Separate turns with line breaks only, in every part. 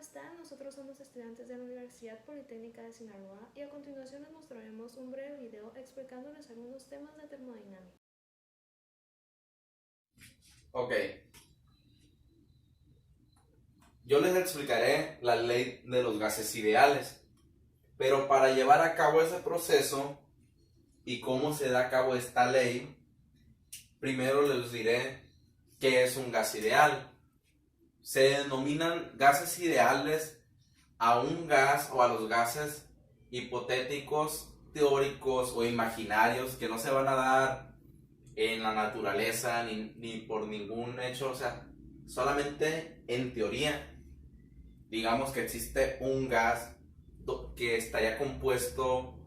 están? Nosotros somos estudiantes de la Universidad Politécnica de Sinaloa y a continuación les mostraremos un breve video explicándoles algunos temas de termodinámica.
Ok. Yo les explicaré la ley de los gases ideales, pero para llevar a cabo ese proceso y cómo se da a cabo esta ley, primero les diré qué es un gas ideal. Se denominan gases ideales a un gas o a los gases hipotéticos, teóricos o imaginarios que no se van a dar en la naturaleza ni por ningún hecho, o sea, solamente en teoría. Digamos que existe un gas que estaría compuesto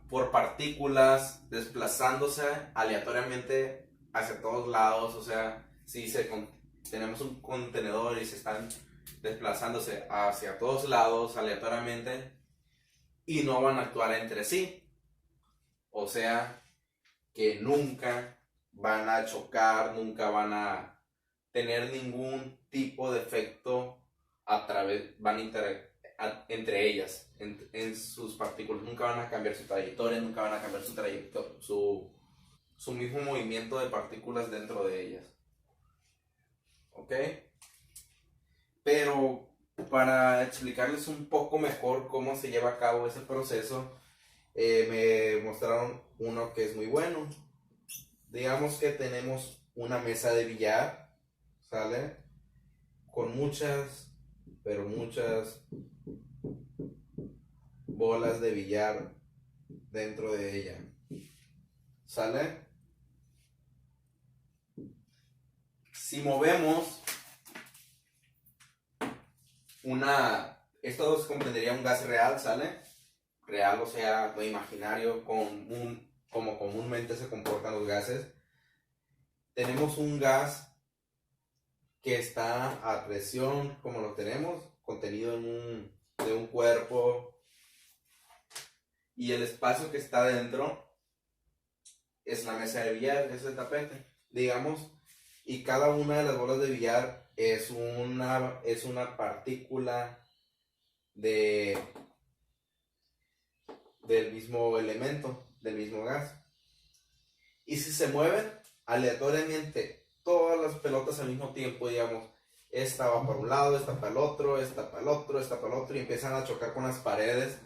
por partículas desplazándose aleatoriamente hacia todos lados, o sea, si tenemos un contenedor y se están desplazándose hacia todos lados aleatoriamente y no van a actuar entre sí, o sea, que nunca van a chocar, nunca van a tener ningún tipo de efecto van a interactuar entre ellas, en sus partículas, nunca van a cambiar su trayectoria, nunca van a cambiar su mismo movimiento de partículas dentro de ellas. ¿Ok? Pero para explicarles un poco mejor cómo se lleva a cabo ese proceso, me mostraron uno que es muy bueno. Digamos que tenemos una mesa de billar, ¿sale? Con muchas bolas de billar dentro de ella, ¿sale? Si movemos esto se comprendería un gas real, ¿sale? Real, o sea, no imaginario, como comúnmente se comportan los gases. Tenemos un gas que está a presión, como lo tenemos, contenido de un cuerpo, y el espacio que está dentro es la mesa de billar, es el tapete, digamos, y cada una de las bolas de billar es una partícula del mismo elemento, del mismo gas. Y si se mueven aleatoriamente todas las pelotas al mismo tiempo, digamos, esta va para un lado, esta para el otro, esta para el otro, esta para el otro, y empiezan a chocar con las paredes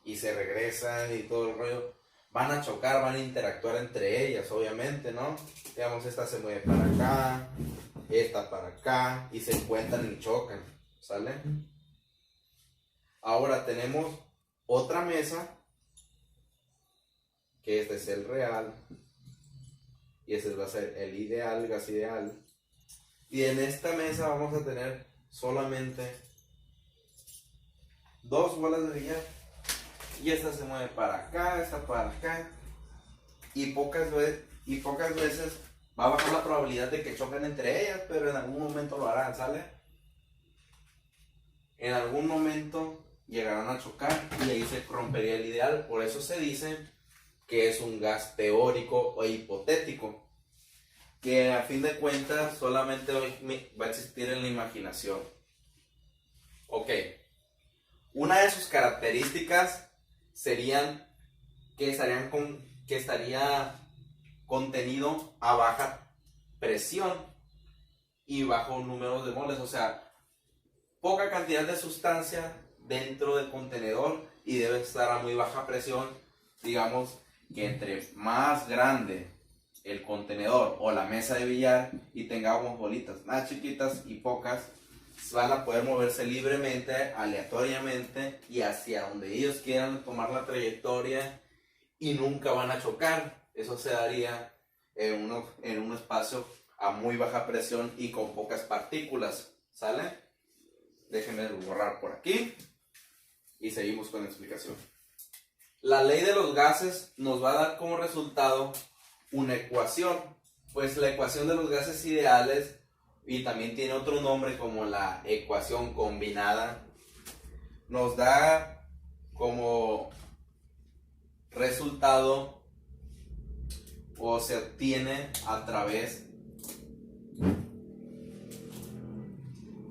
y se regresan y todo el rollo, van a chocar, van a interactuar entre ellas, obviamente, ¿no? Digamos, esta se mueve para acá, esta para acá, y se encuentran y chocan, ¿sale? Ahora tenemos otra mesa, que este es el real, y ese va a ser el ideal, el gas ideal. Y en esta mesa vamos a tener solamente dos bolas de billar. Y esta se mueve para acá, esta para acá. Y pocas veces va a bajar la probabilidad de que choquen entre ellas, pero en algún momento lo harán, ¿sale? En algún momento llegarán a chocar y ahí se rompería el ideal. Por eso se dice que es un gas teórico o hipotético, que a fin de cuentas solamente va a existir en la imaginación. Ok, una de sus características serían que estaría contenido a baja presión y bajo número de moles, o sea, poca cantidad de sustancia dentro del contenedor y debe estar a muy baja presión. Digamos que entre más grande el contenedor o la mesa de billar y tengamos bolitas más chiquitas y pocas, van a poder moverse libremente, aleatoriamente y hacia donde ellos quieran tomar la trayectoria y nunca van a chocar. Eso se daría en un espacio a muy baja presión y con pocas partículas, ¿sale? Déjenme borrar por aquí y seguimos con la explicación. La ley de los gases nos va a dar como resultado una ecuación, pues la ecuación de los gases ideales, y también tiene otro nombre como la ecuación combinada, nos da como resultado o se obtiene a través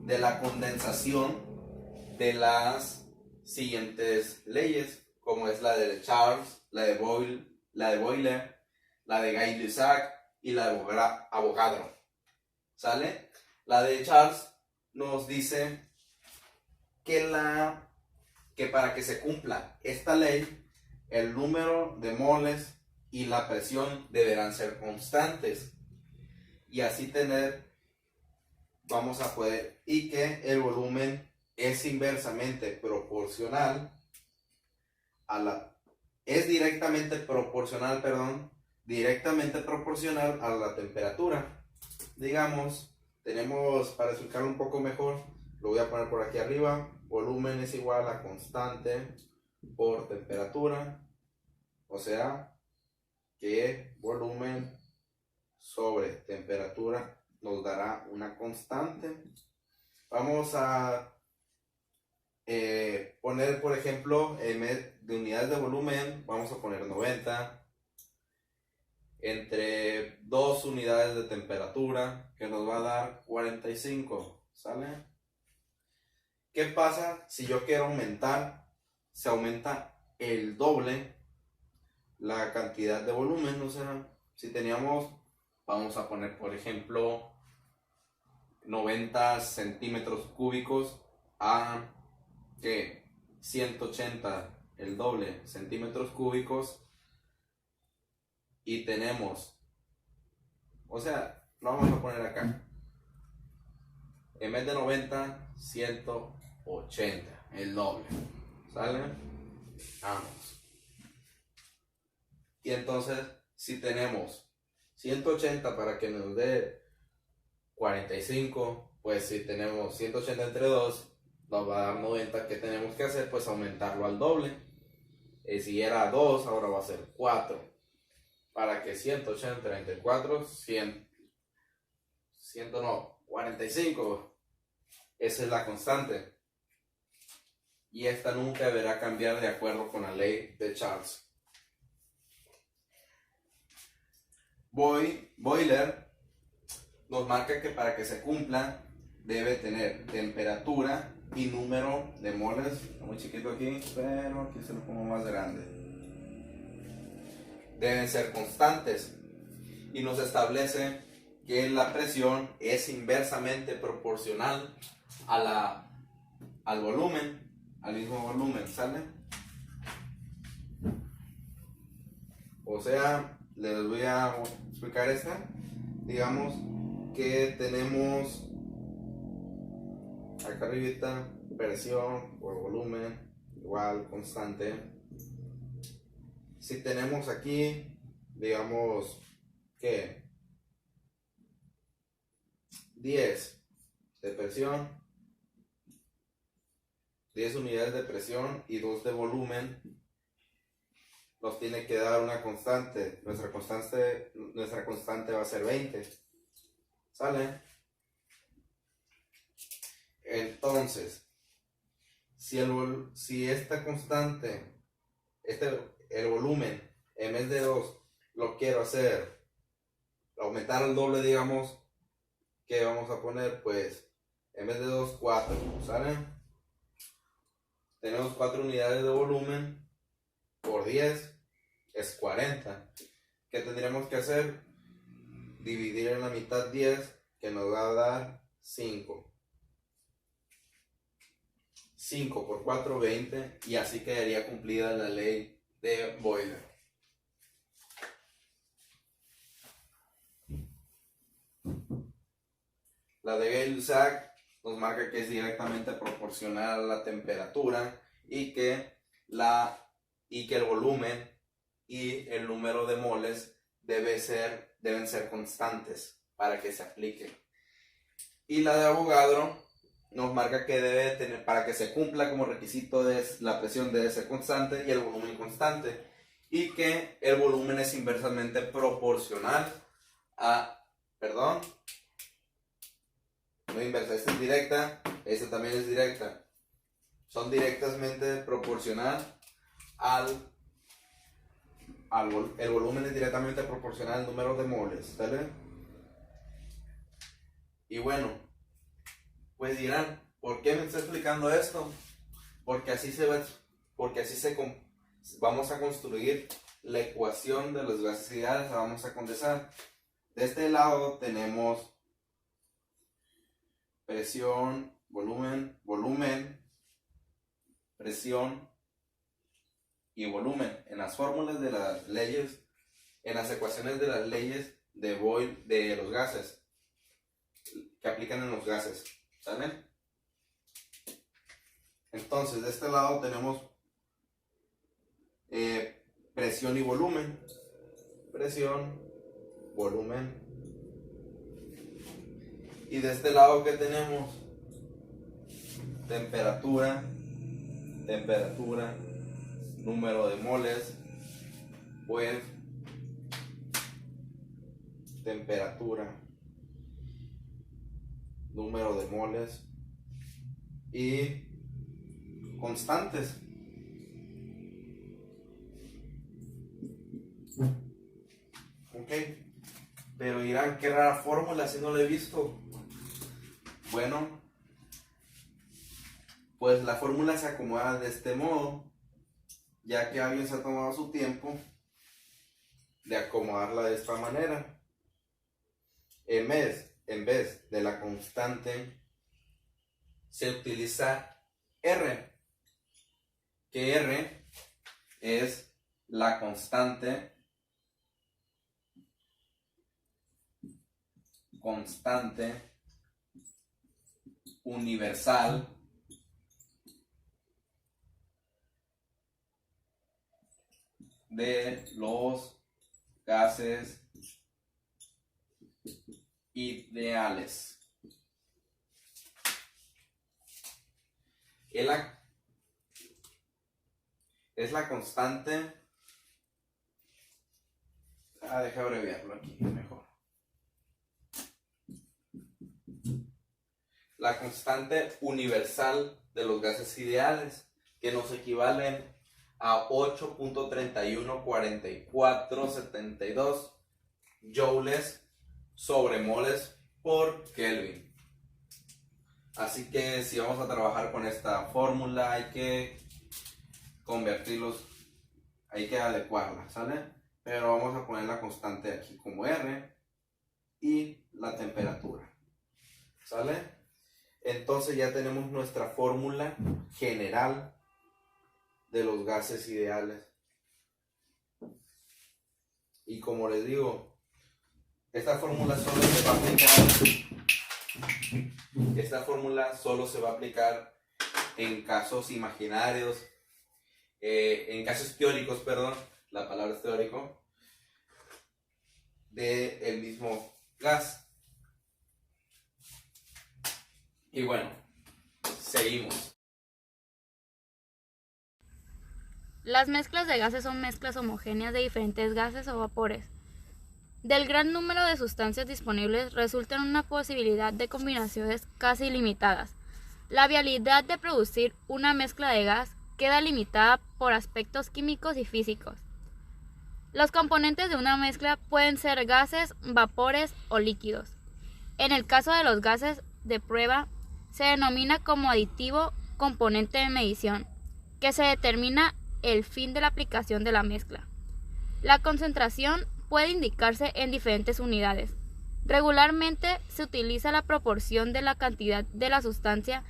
de la condensación de las siguientes leyes, como es la de Charles, la de Boyle, la de Gay-Lussac y la de Avogadro. ¿Sale? La de Charles nos dice que para que se cumpla esta ley, el número de moles y la presión deberán ser constantes. Y así vamos a poder, y que el volumen es inversamente proporcional directamente proporcional a la temperatura. Digamos, tenemos, para explicarlo un poco mejor, lo voy a poner por aquí arriba, volumen es igual a constante por temperatura, o sea, que volumen sobre temperatura nos dará una constante. Vamos a poner, por ejemplo, de unidades de volumen, vamos a poner 90 entre 2 unidades de temperatura, que nos va a dar 45, ¿sale? ¿Qué pasa si yo quiero aumentar? Se aumenta el doble la cantidad de volumen, o sea, si teníamos, vamos a poner, por ejemplo, 90 centímetros cúbicos a que 180, el doble, centímetros cúbicos, y tenemos, o sea, lo vamos a poner acá, en vez de 90, 180, el doble, ¿sale? Vamos. Y entonces, si tenemos 180 para que nos dé 45, pues si tenemos 180 entre 2, nos va a dar 90. ¿Qué tenemos que hacer? Pues aumentarlo al doble. Si era 2, ahora va a ser 4. Para que 180 entre 4, 100 no, 45. Esa es la constante. Y esta nunca deberá cambiar de acuerdo con la ley de Charles. Boiler nos marca que para que se cumpla debe tener temperatura y número de moles. Está muy chiquito aquí, pero aquí se lo pongo más grande. Deben ser constantes y nos establece que la presión es inversamente proporcional al volumen, al mismo volumen, ¿sale? O sea, les voy a explicar esta. Digamos que tenemos acá arribita presión por volumen igual constante. Si tenemos aquí, digamos que 10 de presión, 10 unidades de presión y 2 de volumen, nos tiene que dar una constante. Nuestra constante va a ser 20. ¿Sale? Entonces, si esta constante, el volumen, en vez de 2, lo quiero aumentar al doble, digamos, ¿qué vamos a poner? Pues, en vez de 2, 4, ¿sale? Tenemos 4 unidades de volumen por 10, es 40. ¿Qué tendríamos que hacer? Dividir en la mitad 10, que nos va a dar 5. 5 por 4, 20, y así quedaría cumplida la ley de Boiler. La de Gay-Lussac nos marca que es directamente proporcional a la temperatura y que el volumen y el número de moles deben ser constantes para que se aplique. Y la de Avogadro nos marca que debe tener, para que se cumpla como requisito, la presión debe ser constante y el volumen constante, y que el volumen es inversamente proporcional no inversa, esta es directa, esta también es directa, son directamente proporcional el volumen es directamente proporcional al número de moles, ¿sale? Y bueno, pues dirán, ¿Por qué me está explicando esto? Porque vamos a construir la ecuación de los gases ideales, la vamos a condensar. De este lado tenemos presión, volumen, presión y volumen. En las fórmulas de las leyes, en las ecuaciones de las leyes de Boyle de los gases, que aplican en los gases, ¿sale? Entonces, de este lado tenemos presión y volumen. Presión, volumen. Y de este lado que tenemos temperatura, número de moles, pues temperatura, número de moles y constantes. Ok, pero dirán, qué rara fórmula, si no la he visto. Bueno, pues la fórmula se acomoda de este modo, ya que alguien se ha tomado su tiempo de acomodarla de esta manera. En vez de la constante, se utiliza R, que R es la constante universal de los gases ideales. Es la constante. Deja abreviarlo aquí mejor. La constante universal de los gases ideales, que nos equivalen a 8.314472 joules sobre moles por Kelvin. Así que si vamos a trabajar con esta fórmula, hay que convertirlos, hay que adecuarla, ¿sale? Pero vamos a poner la constante aquí como R y la temperatura, ¿sale? Entonces ya tenemos nuestra fórmula general de los gases ideales. Y como les digo, esta fórmula solo se va a aplicar en casos imaginarios, en casos teóricos, perdón, la palabra es teórico, del mismo gas. Y bueno, seguimos.
Las mezclas de gases son mezclas homogéneas de diferentes gases o vapores. Del gran número de sustancias disponibles resulta una posibilidad de combinaciones casi ilimitadas. La viabilidad de producir una mezcla de gas queda limitada por aspectos químicos y físicos. Los componentes de una mezcla pueden ser gases, vapores o líquidos. En el caso de los gases de prueba, se denomina como aditivo componente de medición, que se determina el fin de la aplicación de la mezcla. La concentración puede indicarse en diferentes unidades. Regularmente se utiliza la proporción de la cantidad de la sustancia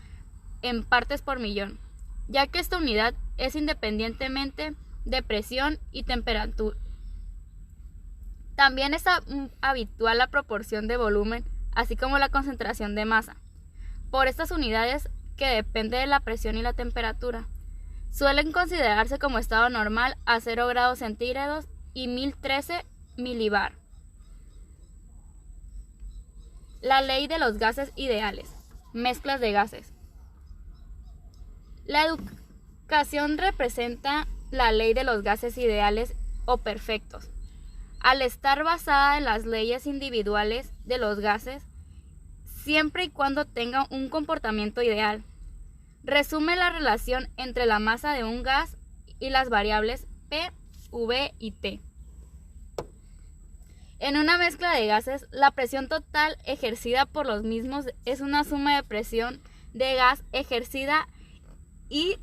en partes por millón, ya que esta unidad es independientemente de presión y temperatura. También es habitual la proporción de volumen, así como la concentración de masa, por estas unidades que depende de la presión y la temperatura. Suelen considerarse como estado normal a 0 grados centígrados y 1013 milibar. La ley de los gases ideales. Mezclas de gases. La educación representa la ley de los gases ideales o perfectos. Al estar basada en las leyes individuales de los gases, siempre y cuando tenga un comportamiento ideal. Resume la relación entre la masa de un gas y las variables P, V y T. En una mezcla de gases, la presión total ejercida por los mismos es una suma de presión de gas ejercida y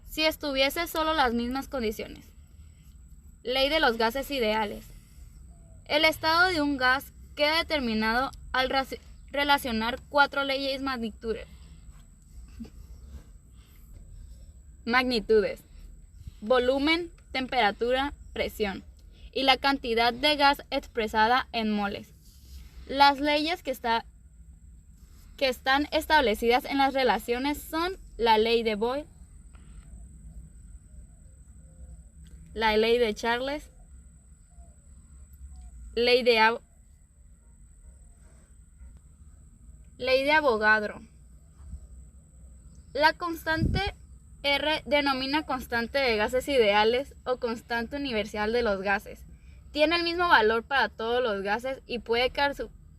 si estuviese solo las mismas condiciones. Ley de los gases ideales. El estado de un gas queda determinado al relacionar 4 leyes magnitudes: volumen, temperatura, presión y la cantidad de gas expresada en moles. Las leyes que están establecidas en las relaciones son la ley de Boyle, la ley de Charles, ley de Avogadro. La constante R denomina constante de gases ideales o constante universal de los gases. Tiene el mismo valor para todos los gases y puede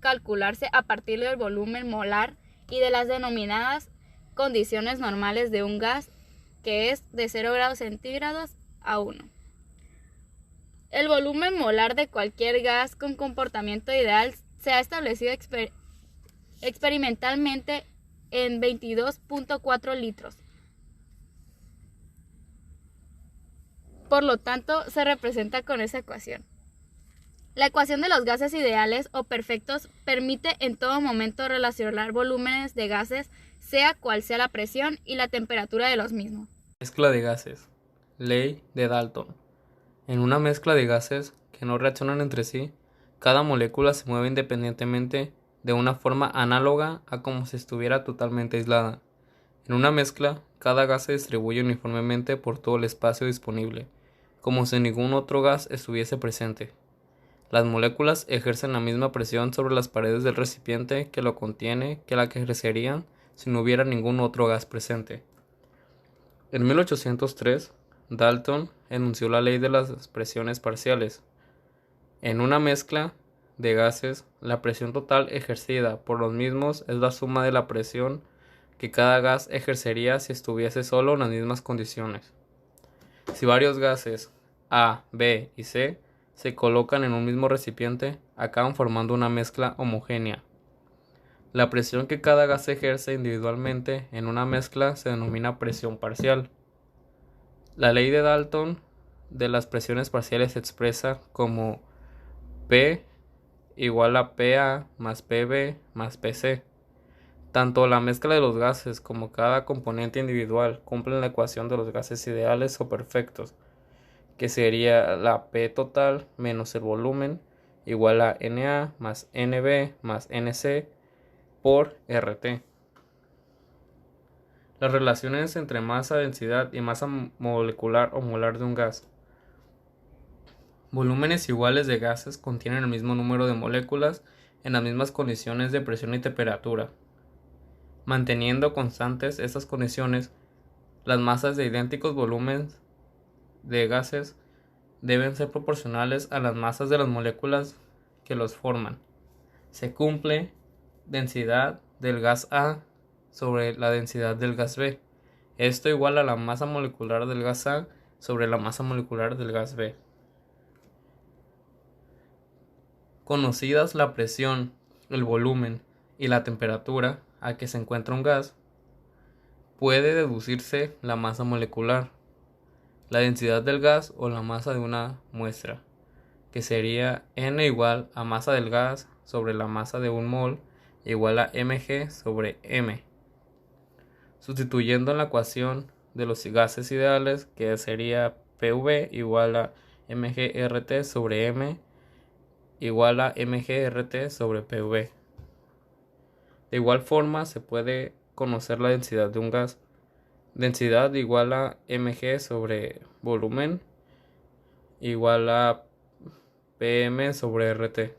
calcularse a partir del volumen molar y de las denominadas condiciones normales de un gas, que es de 0 grados centígrados a 1. El volumen molar de cualquier gas con comportamiento ideal se ha establecido experimentalmente en 22.4 litros. Por lo tanto, se representa con esa ecuación. La ecuación de los gases ideales o perfectos permite en todo momento relacionar volúmenes de gases, sea cual sea la presión y la temperatura de los mismos.
Mezcla de gases. Ley de Dalton. En una mezcla de gases que no reaccionan entre sí, cada molécula se mueve independientemente de una forma análoga a como si estuviera totalmente aislada. En una mezcla, cada gas se distribuye uniformemente por todo el espacio disponible, como si ningún otro gas estuviese presente. Las moléculas ejercen la misma presión sobre las paredes del recipiente que lo contiene que la que ejercerían si no hubiera ningún otro gas presente. En 1803, Dalton enunció la ley de las presiones parciales. En una mezcla de gases, la presión total ejercida por los mismos es la suma de la presión que cada gas ejercería si estuviese solo en las mismas condiciones. Si varios gases A, B y C se colocan en un mismo recipiente, acaban formando una mezcla homogénea. La presión que cada gas ejerce individualmente en una mezcla se denomina presión parcial. La ley de Dalton de las presiones parciales se expresa como P igual a PA más PB más PC. Tanto la mezcla de los gases como cada componente individual cumplen la ecuación de los gases ideales o perfectos, que sería la P total menos el volumen igual a Na más Nb más Nc por RT. Las relaciones entre masa, densidad y masa molecular o molar de un gas. Volúmenes iguales de gases contienen el mismo número de moléculas en las mismas condiciones de presión y temperatura. Manteniendo constantes estas condiciones, las masas de idénticos volúmenes de gases deben ser proporcionales a las masas de las moléculas que los forman. Se cumple densidad del gas A sobre la densidad del gas B. Esto igual a la masa molecular del gas A sobre la masa molecular del gas B. Conocidas la presión, el volumen y la temperatura a que se encuentra un gas, puede deducirse la masa molecular, la densidad del gas o la masa de una muestra, que sería N igual a masa del gas sobre la masa de un mol igual a mg sobre m. Sustituyendo en la ecuación de los gases ideales, que sería PV igual a mgRT sobre m igual a mgRT sobre PV. De igual forma se puede conocer la densidad de un gas. Densidad igual a mg sobre volumen igual a pm sobre RT.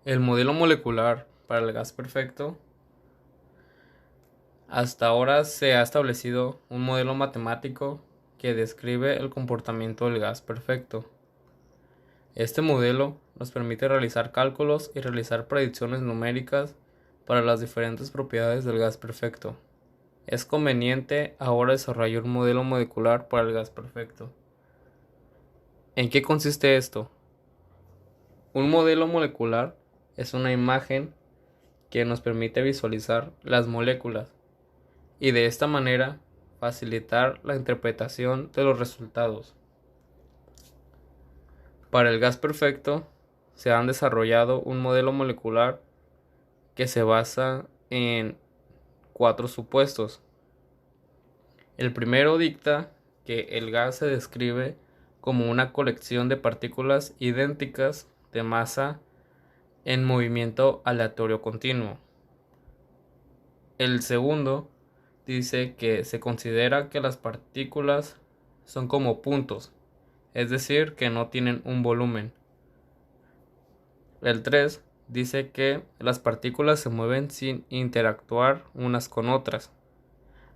El modelo molecular para el gas perfecto. Hasta ahora se ha establecido un modelo matemático que describe el comportamiento del gas perfecto. Este modelo nos permite realizar cálculos y realizar predicciones numéricas para las diferentes propiedades del gas perfecto. Es conveniente ahora desarrollar un modelo molecular para el gas perfecto. ¿En qué consiste esto? Un modelo molecular es una imagen que nos permite visualizar las moléculas y de esta manera facilitar la interpretación de los resultados. Para el gas perfecto se han desarrollado un modelo molecular que se basa en 4 supuestos. El primero dicta que el gas se describe como una colección de partículas idénticas de masa en movimiento aleatorio continuo. El segundo dice que se considera que las partículas son como puntos, es decir, que no tienen un volumen. El 3 dice que las partículas se mueven sin interactuar unas con otras,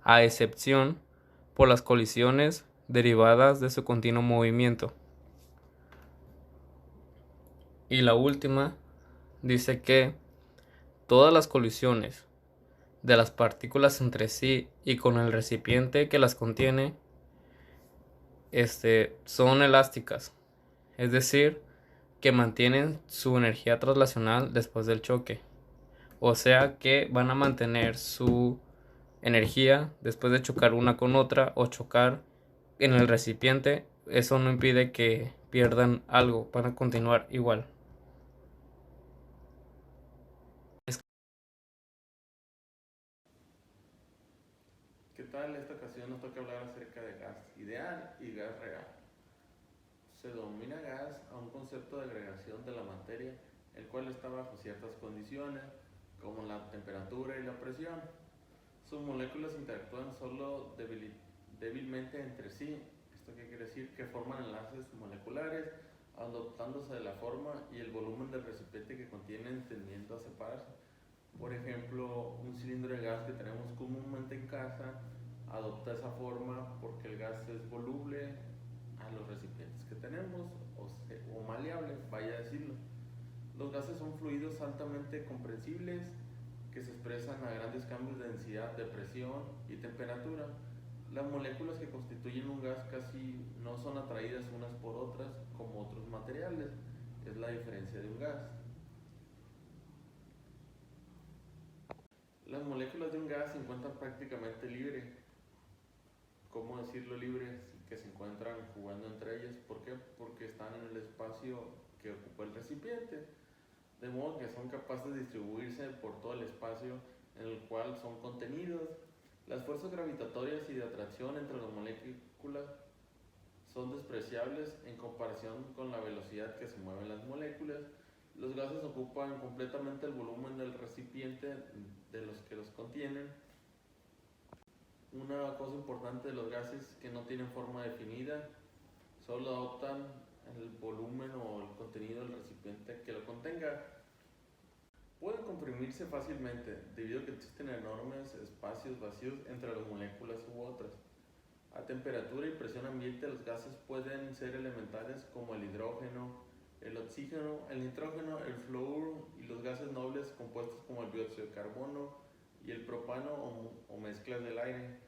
a excepción por las colisiones derivadas de su continuo movimiento. Y la última dice que todas las colisiones de las partículas entre sí y con el recipiente que las contiene son elásticas, es decir, que mantienen su energía traslacional después del choque, o sea que van a mantener su energía después de chocar una con otra o chocar en el recipiente. Eso no impide que pierdan algo, van a continuar igual.
¿Qué tal? Esta ocasión nos toca hablar acerca de gas ideal y gas real. Se denomina gas a un concepto de agregación de la materia, el cual está bajo ciertas condiciones, como la temperatura y la presión. Sus moléculas interactúan solo débilmente entre sí. ¿Esto qué quiere decir? Que forman enlaces moleculares, adoptándose de la forma y el volumen del recipiente que contienen, tendiendo a separarse. Por ejemplo, un cilindro de gas que tenemos comúnmente en casa adopta esa forma porque el gas es voluble a los recipientes que tenemos o maleable, vaya a decirlo. Los gases son fluidos altamente comprensibles que se expresan a grandes cambios de densidad, de presión y temperatura. Las moléculas que constituyen un gas casi no son atraídas unas por otras como otros materiales. Es la diferencia de un gas. Las moléculas de un gas se encuentran prácticamente libres. ¿Cómo decirlo libres? Que se encuentran jugando entre ellas. ¿Por qué? Porque están en el espacio que ocupa el recipiente. De modo que son capaces de distribuirse por todo el espacio en el cual son contenidos. Las fuerzas gravitatorias y de atracción entre las moléculas son despreciables en comparación con la velocidad que se mueven las moléculas. Los gases ocupan completamente el volumen del recipiente de los que los contienen. Una cosa importante de los gases que no tienen forma definida, solo adoptan el volumen o el contenido del recipiente que lo contenga. Pueden comprimirse fácilmente debido a que existen enormes espacios vacíos entre las moléculas u otras. A temperatura y presión ambiente los gases pueden ser elementales como el hidrógeno, el oxígeno, el nitrógeno, el flúor y los gases nobles compuestos como el dióxido de carbono y el propano o mezclas del aire.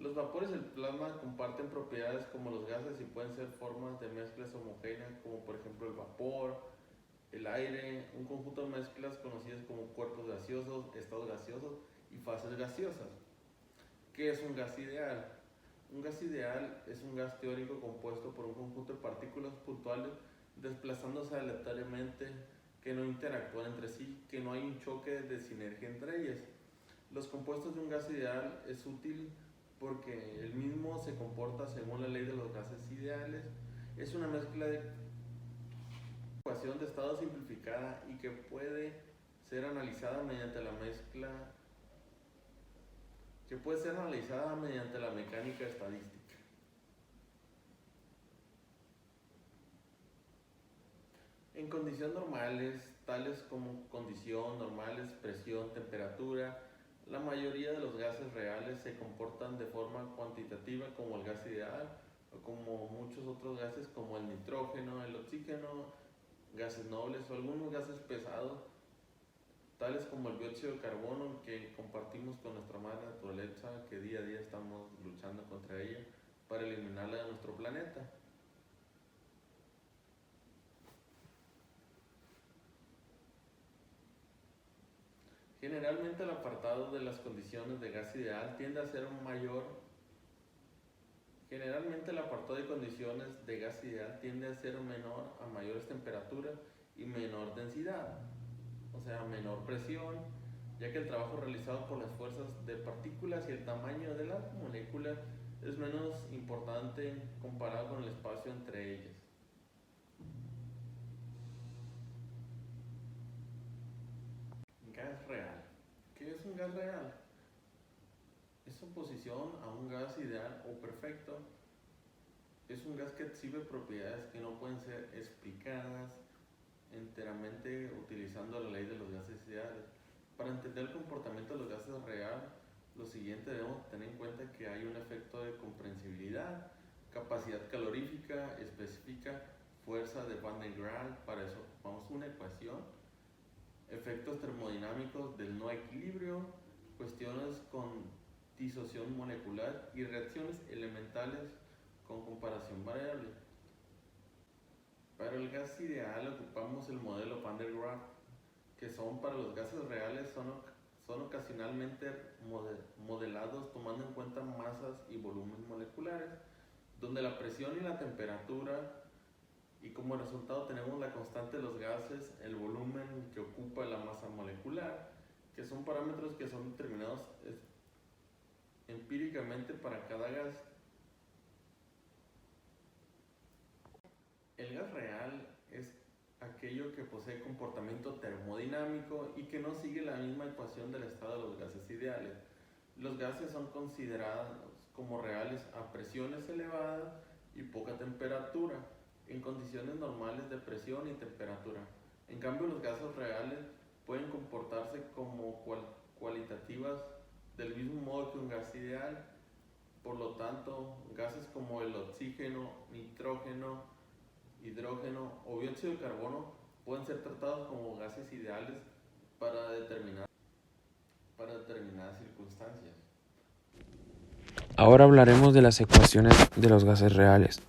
Los vapores del plasma comparten propiedades como los gases y pueden ser formas de mezclas homogéneas como por ejemplo el vapor, el aire, un conjunto de mezclas conocidas como cuerpos gaseosos, estados gaseosos y fases gaseosas. ¿Qué es un gas ideal? Un gas ideal es un gas teórico compuesto por un conjunto de partículas puntuales desplazándose aleatoriamente, que no interactúan entre sí, que no hay un choque de sinergia entre ellas. Los compuestos de un gas ideal es útil porque el mismo se comporta según la ley de los gases ideales. Es una mezcla de ecuación de estado simplificada y que puede ser analizada mediante la mecánica estadística. En condiciones normales, tales como condición normales, presión, temperatura, la mayoría de los gases reales se comportan de forma cuantitativa como el gas ideal o como muchos otros gases como el nitrógeno, el oxígeno, gases nobles o algunos gases pesados, tales como el dióxido de carbono que compartimos con nuestra madre naturaleza, que día a día estamos luchando contra ella para eliminarla de nuestro planeta.
Generalmente el apartado de las condiciones de gas ideal tiende a ser menor a mayores temperaturas y menor densidad, o sea, menor presión, ya que el trabajo realizado por las fuerzas de partículas y el tamaño de las moléculas es menos importante comparado con el espacio entre ellas. Gas real. ¿Qué es un gas real? Es oposición a un gas ideal o perfecto. Es un gas que exhibe propiedades que no pueden ser explicadas enteramente utilizando la ley de los gases ideales. Para entender el comportamiento de los gases real, lo siguiente debemos tener en cuenta que hay un efecto de comprensibilidad, capacidad calorífica específica, fuerza de Van der Graaf, para eso ocupamos una ecuación, efectos termodinámicos del no equilibrio, cuestiones con disociación molecular y reacciones elementales con comparación variable. Para el gas ideal ocupamos el modelo Van der Graaf, que son para los gases reales son ocasionalmente modelados tomando en cuenta masas y volúmenes moleculares, donde la presión y la temperatura, y como resultado tenemos la constante de los gases, el volumen que ocupa la masa molecular, que son parámetros que son determinados empíricamente para cada gas. El gas real es aquello que posee comportamiento termodinámico y que no sigue la misma ecuación del estado de los gases ideales. Los gases son considerados como reales a presiones elevadas y poca temperatura, en condiciones normales de presión y temperatura. En cambio, los gases reales pueden comportarse como cualitativas del mismo modo que un gas ideal. Por lo tanto, gases como el oxígeno, nitrógeno, hidrógeno o dióxido de carbono pueden ser tratados como gases ideales para determinadas circunstancias.
Ahora hablaremos de las ecuaciones de los gases reales.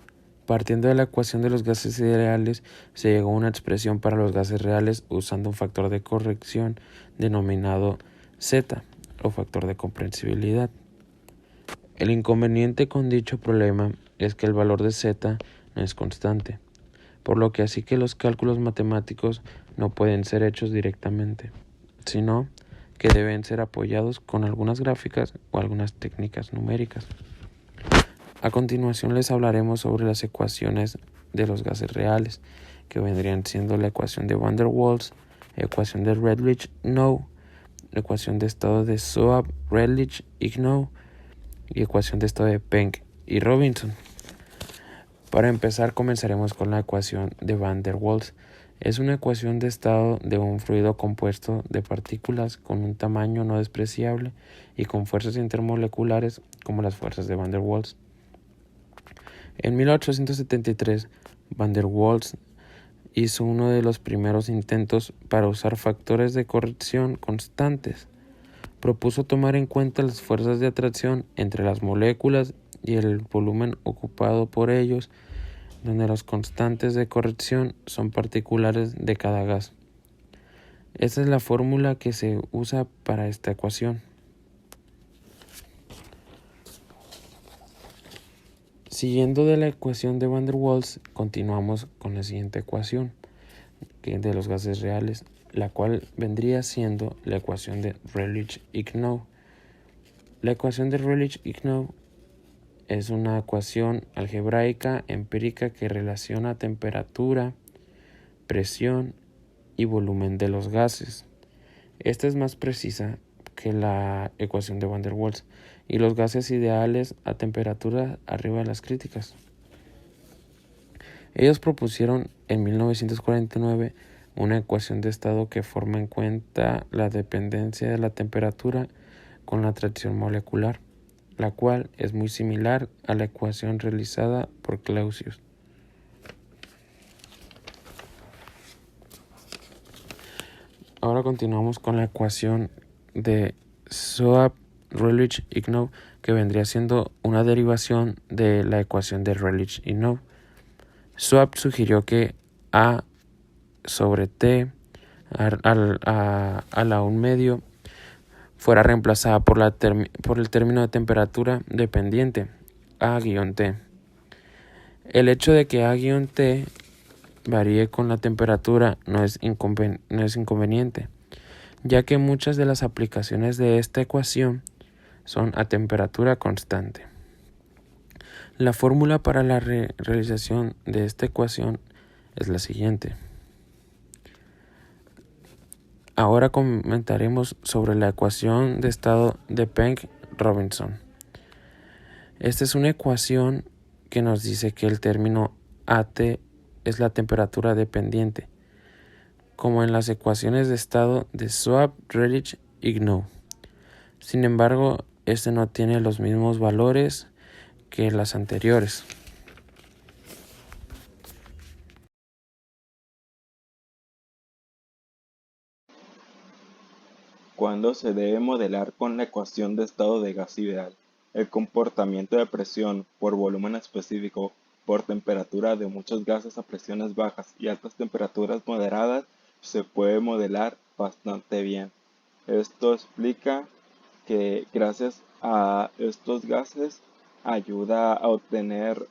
Partiendo de la ecuación de los gases ideales, se llegó a una expresión para los gases reales usando un factor de corrección denominado Z, o factor de comprensibilidad. El inconveniente con dicho problema es que el valor de Z no es constante, por lo que así que los cálculos matemáticos no pueden ser hechos directamente, sino que deben ser apoyados con algunas gráficas o algunas técnicas numéricas. A continuación les hablaremos sobre las ecuaciones de los gases reales, que vendrían siendo la ecuación de Van der Waals, ecuación de Redlich-Knop, ecuación de estado de Soap, Redlich y Knop, y ecuación de estado de Penck y Robinson. Para empezar, comenzaremos con la ecuación de Van der Waals. Es una ecuación de estado de un fluido compuesto de partículas con un tamaño no despreciable y con fuerzas intermoleculares como las fuerzas de Van der Waals. En 1873, Van der Waals hizo uno de los primeros intentos para usar factores de corrección constantes. Propuso tomar en cuenta las fuerzas de atracción entre las moléculas y el volumen ocupado por ellos, donde las constantes de corrección son particulares de cada gas. Esta es la fórmula que se usa para esta ecuación. Siguiendo de la ecuación de Van der Waals, continuamos con la siguiente ecuación de los gases reales, la cual vendría siendo la ecuación de Redlich y Knop. La ecuación de Redlich y Knop es una ecuación algebraica empírica que relaciona temperatura, presión y volumen de los gases. Esta es más precisa que la ecuación de Van der Waals y los gases ideales a temperatura arriba de las críticas. Ellos propusieron en 1949 una ecuación de estado que forma en cuenta la dependencia de la temperatura con la atracción molecular, la cual es muy similar a la ecuación realizada por Clausius. Ahora continuamos con la ecuación de Soap, Redlich y Knop, que vendría siendo una derivación de la ecuación de Redlich y Knop. Soap sugirió que A sobre T a la 1 medio fuera reemplazada por el término de temperatura dependiente, A-T. El hecho de que A-T varíe con la temperatura no es inconveniente, ya que muchas de las aplicaciones de esta ecuación son a temperatura constante. La fórmula para la realización de esta ecuación es la siguiente. Ahora comentaremos sobre la ecuación de estado de Penck-Robinson. Esta es una ecuación que nos dice que el término AT es la temperatura dependiente, como en las ecuaciones de estado de Swab, Rayleigh y GNU. Sin embargo, este no tiene los mismos valores que las anteriores.
¿Cuándo se debe modelar con la ecuación de estado de gas ideal el comportamiento de presión por volumen específico por temperatura de muchos gases a presiones bajas y altas temperaturas moderadas? Se puede modelar bastante bien. Esto explica que gracias a estos gases ayuda a obtener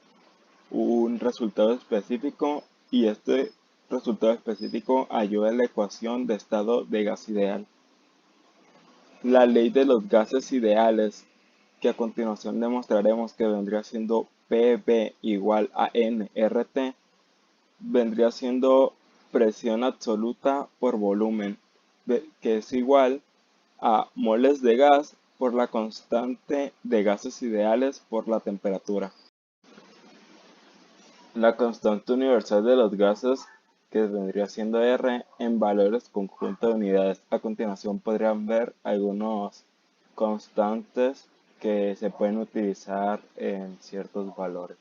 un resultado específico, y este resultado específico ayuda a la ecuación de estado de gas ideal. La ley de los gases ideales, que a continuación demostraremos que vendría siendo PV igual a nRT, vendría siendo presión absoluta por volumen, que es igual a moles de gas por la constante de gases ideales por la temperatura. La constante universal de los gases, que vendría siendo R, en valores conjunto de unidades. A continuación podrían ver algunos constantes que se pueden utilizar en ciertos valores.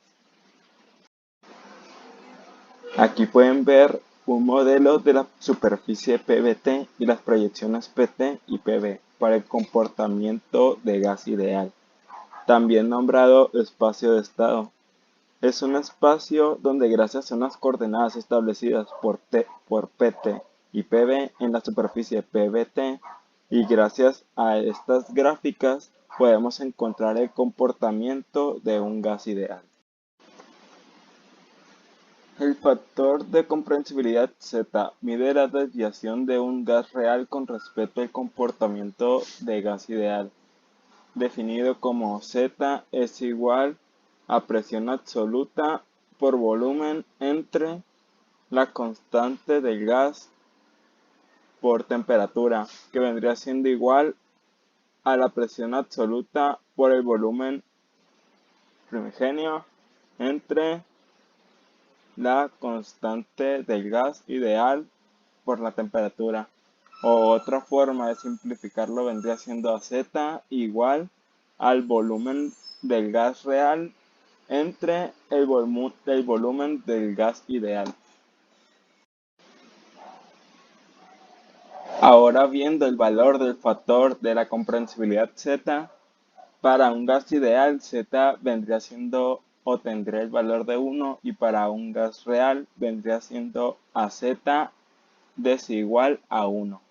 Aquí pueden ver un modelo de la superficie PVT y las proyecciones PT y PV para el comportamiento de gas ideal, también nombrado espacio de estado. Es un espacio donde, gracias a unas coordenadas establecidas por PT y PV en la superficie PVT, y gracias a estas gráficas podemos encontrar el comportamiento de un gas ideal. El factor de comprensibilidad Z mide la desviación de un gas real con respecto al comportamiento de gas ideal, definido como Z es igual a presión absoluta por volumen entre la constante del gas por temperatura, que vendría siendo igual a la presión absoluta por el volumen primigenio entre la constante del gas ideal por la temperatura. O otra forma de simplificarlo vendría siendo Z igual al volumen del gas real entre el volumen del gas ideal. Ahora, viendo el valor del factor de la comprensibilidad Z, para un gas ideal Z vendría siendo o tendría el valor de 1, y para un gas real vendría siendo a Z desigual a 1.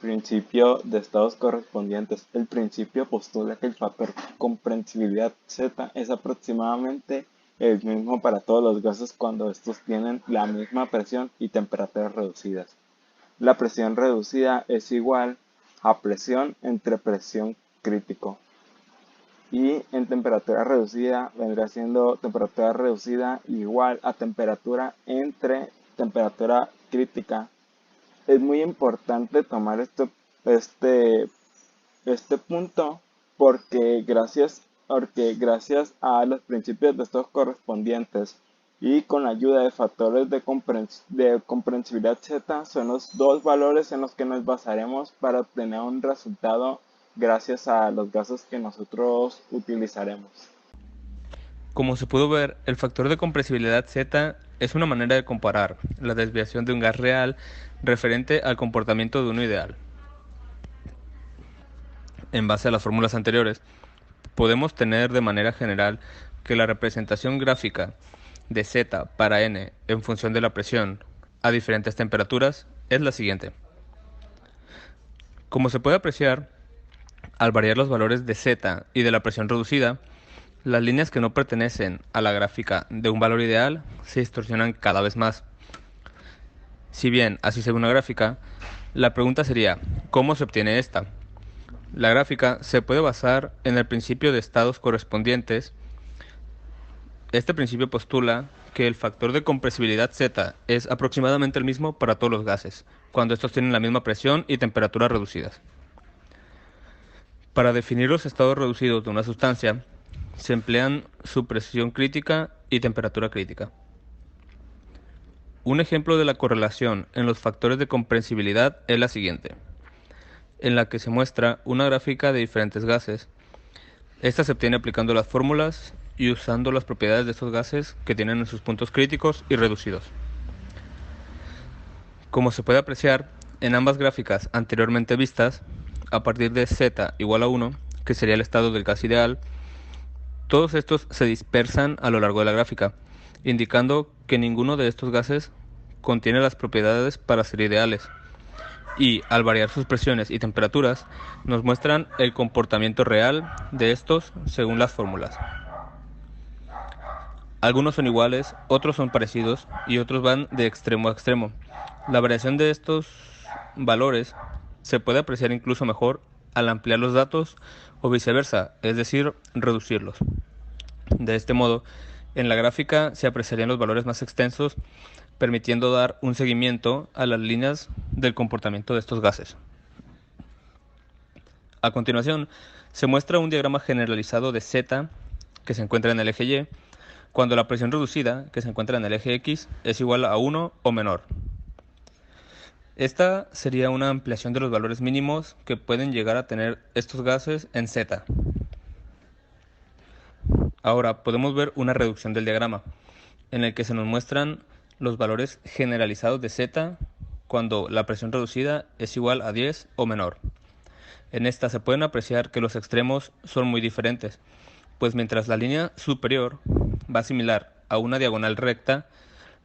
Principio de estados correspondientes. El principio postula que el factor comprensibilidad Z es aproximadamente el mismo para todos los gases cuando estos tienen la misma presión y temperaturas reducidas. La presión reducida es igual a presión entre presión crítico, y en temperatura reducida vendrá siendo temperatura reducida igual a temperatura entre temperatura crítica. Es muy importante tomar este punto porque gracias a los principios de estos correspondientes y con la ayuda de factores de comprensibilidad Z, son los dos valores en los que nos basaremos para obtener un resultado gracias a los gases que nosotros utilizaremos.
Como se pudo ver, el factor de compresibilidad Z es una manera de comparar la desviación de un gas real referente al comportamiento de uno ideal. En base a las fórmulas anteriores, podemos tener de manera general que la representación gráfica de Z para N en función de la presión a diferentes temperaturas es la siguiente. Como se puede apreciar, al variar los valores de z y de la presión reducida, las líneas que no pertenecen a la gráfica de un valor ideal se distorsionan cada vez más. Si bien así se ve una gráfica, la pregunta sería, ¿cómo se obtiene esta? La gráfica se puede basar en el principio de estados correspondientes. Este principio postula que el factor de compresibilidad Z es aproximadamente el mismo para todos los gases, cuando estos tienen la misma presión y temperatura reducidas. Para definir los estados reducidos de una sustancia, se emplean su presión crítica y temperatura crítica. Un ejemplo de la correlación en los factores de compresibilidad es la siguiente, en la que se muestra una gráfica de diferentes gases. Esta se obtiene aplicando las fórmulas y usando las propiedades de estos gases que tienen en sus puntos críticos y reducidos. Como se puede apreciar, en ambas gráficas anteriormente vistas, a partir de z igual a 1, que sería el estado del gas ideal, todos estos se dispersan a lo largo de la gráfica, indicando que ninguno de estos gases contiene las propiedades para ser ideales, y al variar sus presiones y temperaturas, nos muestran el comportamiento real de estos según las fórmulas. Algunos son iguales, otros son parecidos y otros van de extremo a extremo. La variación de estos valores se puede apreciar incluso mejor al ampliar los datos o viceversa, es decir, reducirlos. De este modo, en la gráfica se apreciarían los valores más extensos, permitiendo dar un seguimiento a las líneas del comportamiento de estos gases. A continuación, se muestra un diagrama generalizado de Z, que se encuentra en el eje Y, cuando la presión reducida, que se encuentra en el eje X, es igual a 1 o menor. Esta sería una ampliación de los valores mínimos que pueden llegar a tener estos gases en Z. Ahora podemos ver una reducción del diagrama, en el que se nos muestran los valores generalizados de Z cuando la presión reducida es igual a 10 o menor. En esta se pueden apreciar que los extremos son muy diferentes, pues mientras la línea superior va similar a una diagonal recta,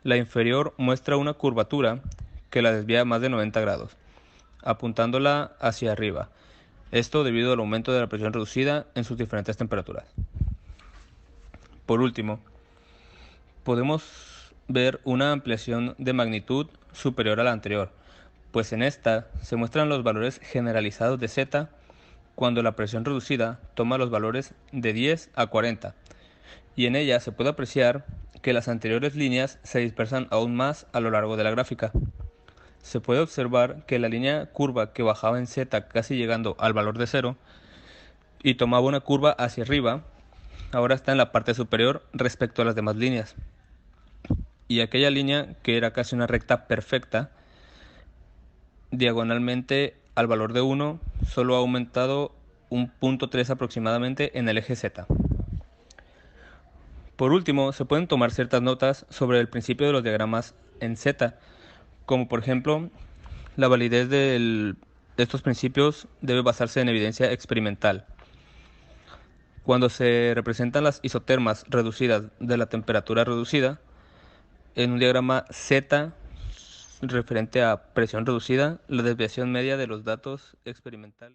la inferior muestra una curvatura que la desvía más de 90 grados, apuntándola hacia arriba. Esto debido al aumento de la presión reducida en sus diferentes temperaturas. Por último, podemos ver una ampliación de magnitud superior a la anterior, pues en esta se muestran los valores generalizados de Z cuando la presión reducida toma los valores de 10 a 40, y en ella se puede apreciar que las anteriores líneas se dispersan aún más a lo largo de la gráfica. Se puede observar que la línea curva que bajaba en Z casi llegando al valor de 0 y tomaba una curva hacia arriba, ahora está en la parte superior respecto a las demás líneas. Y aquella línea que era casi una recta perfecta, diagonalmente al valor de 1, solo ha aumentado un 0.3 aproximadamente en el eje Z. Por último, se pueden tomar ciertas notas sobre el principio de los diagramas en Z, como por ejemplo, la validez de estos principios debe basarse en evidencia experimental. Cuando se representan las isotermas reducidas de la temperatura reducida, en un diagrama Z referente a presión reducida, la desviación media de los datos experimentales